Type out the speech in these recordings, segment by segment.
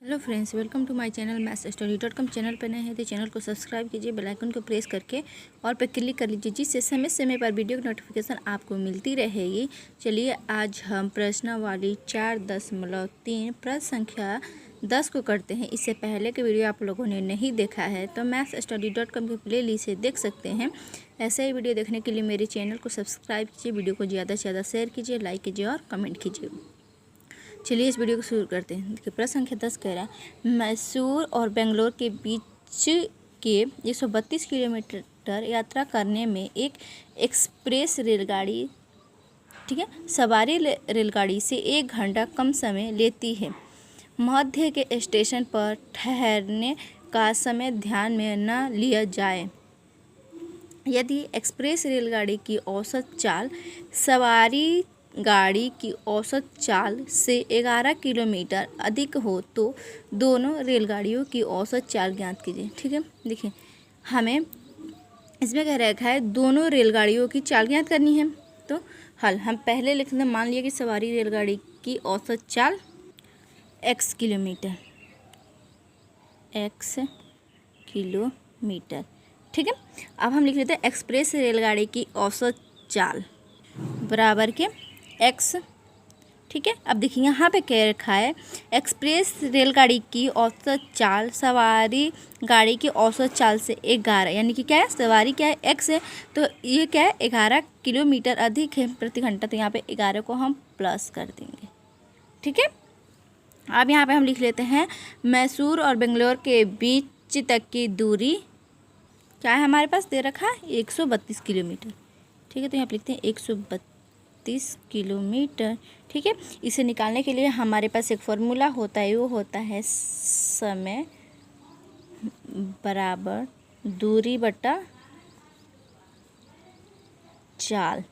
Hello friends, welcome to my channel mathsstudy.com। Channel पर नए हैं तो चैनल को सब्सक्राइब कीजिए, बेल आइकन को प्रेस करके और पे क्लिक कर लीजिए, जिससे समय समय पर वीडियो की नोटिफिकेशन आपको मिलती रहेगी। चलिए आज हम प्रश्नावली 4.3 प्रश्न संख्या 10 को करते हैं। इससे पहले के वीडियो आप लोगों ने नहीं देखा है तो mathsstudy.com के प्ले लिस्ट से देख सकते हैं। ऐसे ही वीडियो देखने के लिए मेरे चैनल को सब्सक्राइब कीजिए, वीडियो को ज़्यादा से ज़्यादा शेयर कीजिए, लाइक कीजिए और कमेंट कीजिए। चलिए इस वीडियो को शुरू करते हैं। देखिए प्रश्न संख्या 10 कह रहा है, मैसूर और बेंगलोर के बीच के 132 किलोमीटर यात्रा करने में एक एक्सप्रेस रेलगाड़ी, ठीक है, सवारी रेलगाड़ी से 1 घंटा कम समय लेती है। मध्य के स्टेशन पर ठहरने का समय ध्यान में न लिया जाए। यदि एक्सप्रेस रेलगाड़ी की औसत चाल सवारी गाड़ी की औसत चाल से 11 किलोमीटर अधिक हो तो दोनों रेलगाड़ियों की औसत चाल ज्ञात कीजिए। ठीक है, देखिए हमें इसमें कह रखा है दोनों रेलगाड़ियों की चाल ज्ञात करनी है। तो हल हम पहले लिखते हैं, मान लिया कि सवारी रेलगाड़ी की औसत चाल x किलोमीटर, ठीक है। अब हम लिख लेते हैं एक्सप्रेस रेलगाड़ी की औसत चाल बराबर के x, ठीक है। अब देखिए यहाँ पे कह रखा है एक्सप्रेस रेलगाड़ी की औसत चाल सवारी गाड़ी की औसत चाल से 11, यानी कि क्या है, सवारी क्या है x है, तो ये क्या है 11 किलोमीटर अधिक है प्रति घंटा, तो यहाँ पे 11 को हम प्लस कर देंगे। ठीक है, अब यहाँ पे हम लिख लेते हैं मैसूर और बेंगलोर के बीच तक की दूरी क्या है, हमारे पास दे रखा है 132 किलोमीटर। ठीक है, तो यहाँ पे लिखते हैं 132 किलोमीटर। ठीक है, इसे निकालने के लिए हमारे पास एक फॉर्मूला होता है, वो होता है समय बराबर दूरी बटा चाल।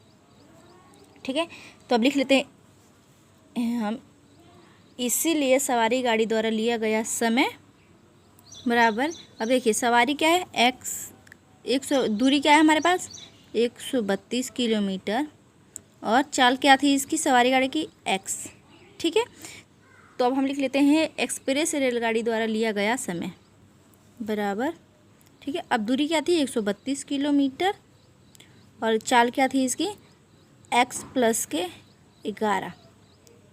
ठीक है, तो अब लिख लेते हैं हम, इसीलिए सवारी गाड़ी द्वारा लिया गया समय बराबर, अब देखिए सवारी क्या है x, दूरी क्या है हमारे पास 132 किलोमीटर और चाल क्या थी इसकी सवारी गाड़ी की x। ठीक है, तो अब हम लिख लेते हैं एक्सप्रेस रेलगाड़ी द्वारा लिया गया समय बराबर, ठीक है, अब दूरी क्या थी 132 किलोमीटर और चाल क्या थी इसकी x प्लस के 11।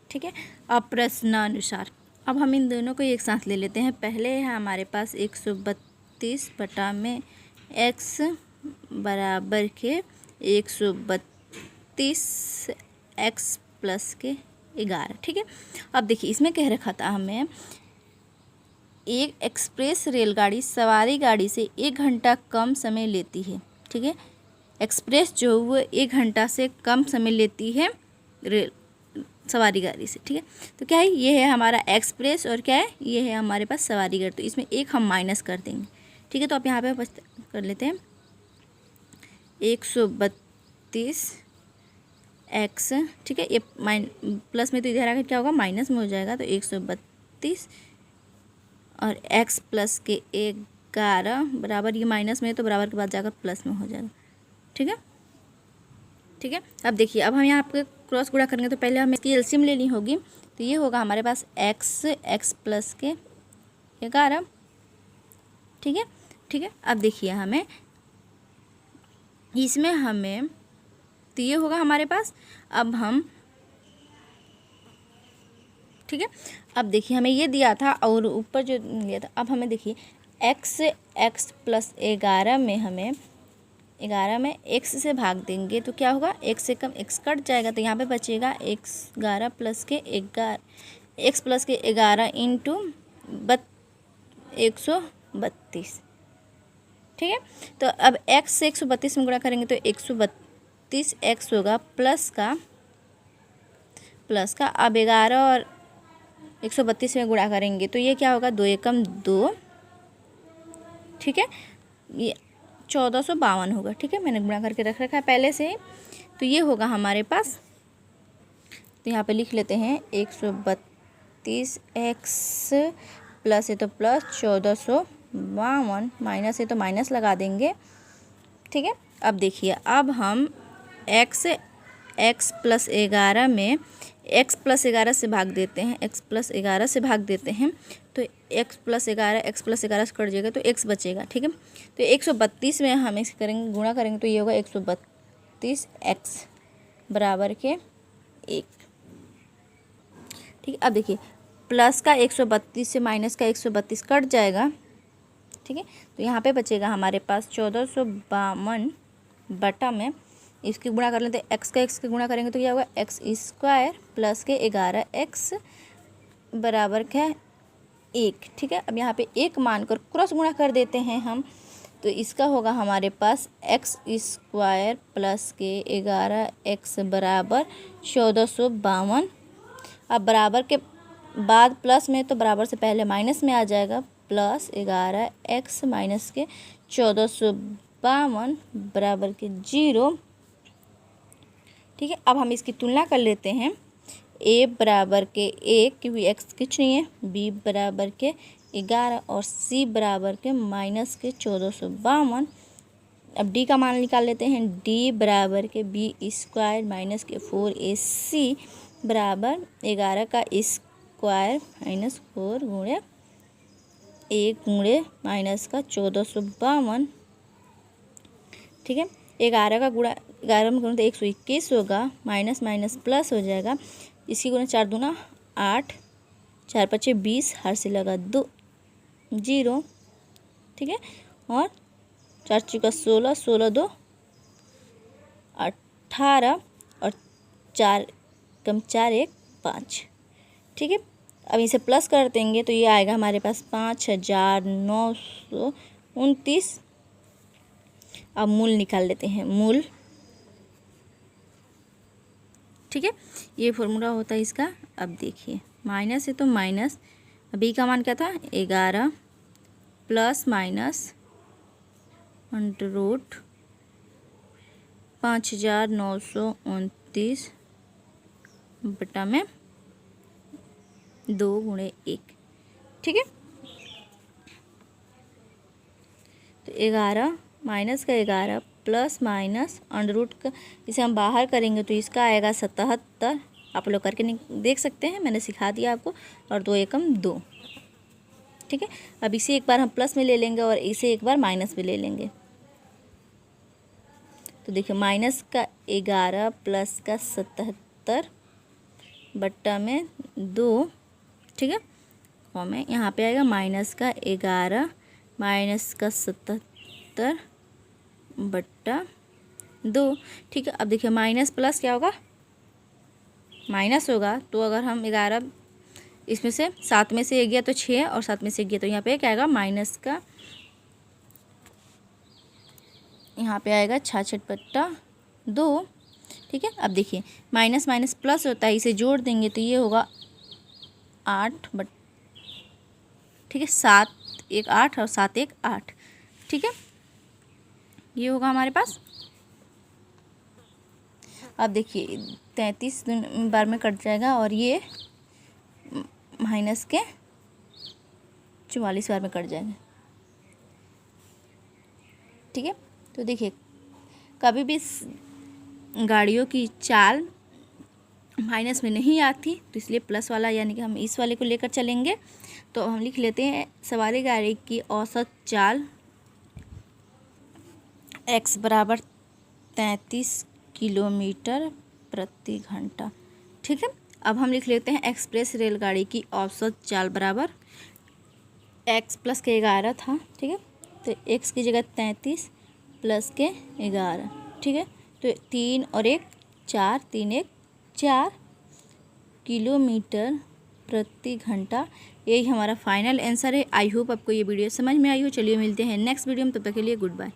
ठीक है, अब प्रश्नानुसार अब हम इन दोनों को एक साथ ले लेते हैं। पहले है हमारे पास 132 बटा में x बराबर के 132 x प्लस के 11। ठीक है, अब देखिए इसमें कह रखा था हमें एक एक्सप्रेस रेलगाड़ी सवारी गाड़ी से 1 घंटा कम समय लेती है। ठीक है, एक्सप्रेस जो वो 1 घंटा से कम समय लेती है रेल सवारी गाड़ी से। ठीक है, तो क्या है, ये है हमारा एक्सप्रेस और क्या है, ये है हमारे पास सवारी गाड़ी, तो इसमें एक हम माइनस कर देंगे। ठीक है, तो आप यहाँ पे कर लेते हैं 132 x, ठीक है, ये प्लस में तो इधर आकर क्या होगा माइनस में हो जाएगा, तो 132 और x प्लस के 11 बराबर, ये माइनस में तो बराबर के बाद जाकर प्लस में हो जाएगा। ठीक है, ठीक है, अब देखिए अब हम यहाँ पे क्रॉस गुणा करेंगे तो पहले हमें इसकी एलसीएम लेनी होगी, तो ये होगा हमारे पास x प्लस के 11। ठीक है, ठीक है, अब देखिए हमें इसमें हमें तो ये होगा हमारे पास, अब हम, ठीक है, अब देखिए हमें ये दिया था और ऊपर जो दिया था, अब हमें देखिए x प्लस 11 में हमें 11 में x से भाग देंगे तो क्या होगा, x से कम x कट जाएगा, तो यहाँ पे बचेगा 11 प्लस के 11 x प्लस के 11 इंटू 132। ठीक है, तो अब x से 132 में गुणा करेंगे तो 132 x होगा प्लस का अब 11 और 132 में गुणा करेंगे तो ये क्या होगा 2 एकम 2। ठीक है, ये 1452 होगा। ठीक है, मैंने गुणा करके रख रखा है पहले से, तो ये होगा हमारे पास, तो यहाँ पे लिख लेते हैं 132 x प्लस है तो प्लस 1452 माइनस है तो माइनस लगा देंगे। ठीक है, अब देखिए अब हम x प्लस 11 में x प्लस 11 से भाग देते हैं, x प्लस 11 से भाग देते हैं तो x प्लस 11 से कट जाएगा तो x बचेगा। ठीक है, तो 132 में हम इसे करेंगे, गुणा करेंगे तो ये होगा 132x बराबर के 1। ठीक है, अब देखिए प्लस का 132 से माइनस का 132 कट जाएगा। ठीक है, तो यहाँ पे बचेगा हमारे पास 1452 बटा में इसकी गुणा कर लेते हैं, x के गुणा करेंगे तो क्या होगा x स्क्वायर प्लस के 11x बराबर क्या 1। ठीक है, अब यहाँ पे 1 मानकर क्रॉस गुणा कर देते हैं हम, तो इसका होगा हमारे पास x स्क्वायर प्लस के 11x बराबर 1452। अब बराबर के बाद प्लस में तो बराबर से पहले माइनस में आ जाएगा, प्लस 11x माइनस के 1452 बराबर के 0। ठीक है, अब हम इसकी तुलना कर लेते हैं, a बराबर के 1 क्योंकि x कुछ नहीं है, b बराबर के 11 और c बराबर के माइनस के 1452। अब d का मान निकाल लेते हैं, d बराबर के b स्क्वायर माइनस के 4ac बराबर 11 का स्क्वायर माइनस 4 गुणे 1 गुणे माइनस का 1452। ठीक है, 11 का गुणा 11 में गुणा तो 121 होगा, माइनस माइनस प्लस हो जाएगा, इसकी गुणा 4 दूना 8, 4 पचे 20, हर से लगा 2 0। ठीक है, और 4 चौका 16, 16 2 18 और 4 कम 4 1 5। ठीक है, अब इसे प्लस कर देंगे तो ये आएगा हमारे पास 5929। अब मूल निकाल लेते हैं, मूल। ठीक है, ये फॉर्मूला होता है इसका। अब देखिए माइनस है तो माइनस, अभी का मान क्या था 11 प्लस माइनस √ 5929 बटा में 2 गुणे 1। ठीक है, तो 11 माइनस का 11 प्लस माइनस √ का इसे हम बाहर करेंगे तो इसका आएगा 77। आप लोग करके देख सकते हैं, मैंने सिखा दिया आपको। और 2 एकम 2। ठीक है, अब इसे एक बार हम प्लस में ले लेंगे और इसे एक बार माइनस में ले लेंगे। तो देखिए माइनस का 11 प्लस का 77 बट्टा में 2। ठीक है, और में यहाँ पे आएगा माइनस का 11 माइनस का 77 बट्टा 2। ठीक है, अब देखिए माइनस प्लस क्या होगा, माइनस होगा। तो अगर हम 11 इसमें से 7 में से 1 गया तो 6 और 7 में से 1 गया तो यहाँ पे क्या आएगा माइनस का, यहाँ पे आएगा 66 बट्टा 2। ठीक है, अब देखिए माइनस माइनस प्लस होता है, इसे जोड़ देंगे तो ये होगा 8 बट, ठीक है 7 1 8 और 7 1 8। ठीक है, ये होगा हमारे पास। अब देखिए 33 बार में कट जाएगा और ये माइनस के 44 बार में कट जाएगा। ठीक है, तो देखिए कभी भी गाड़ियों की चाल माइनस में नहीं आती, तो इसलिए प्लस वाला यानी कि हम इस वाले को लेकर चलेंगे। तो हम लिख लेते हैं सवारी गाड़ी की औसत चाल x बराबर 33 किलोमीटर प्रति घंटा। ठीक है, अब हम लिख लेते हैं एक्सप्रेस रेलगाड़ी की औसत चाल बराबर x प्लस के 11 था। ठीक है, तो x की जगह 33 प्लस के 11। ठीक है, तो 3 और 1 4, 3 1 4 किलोमीटर प्रति घंटा। यही हमारा फाइनल आंसर है। आई होप आपको ये वीडियो समझ में आई हो। चलिए मिलते हैं नेक्स्ट वीडियो में, तब तक के लिए गुड बाय।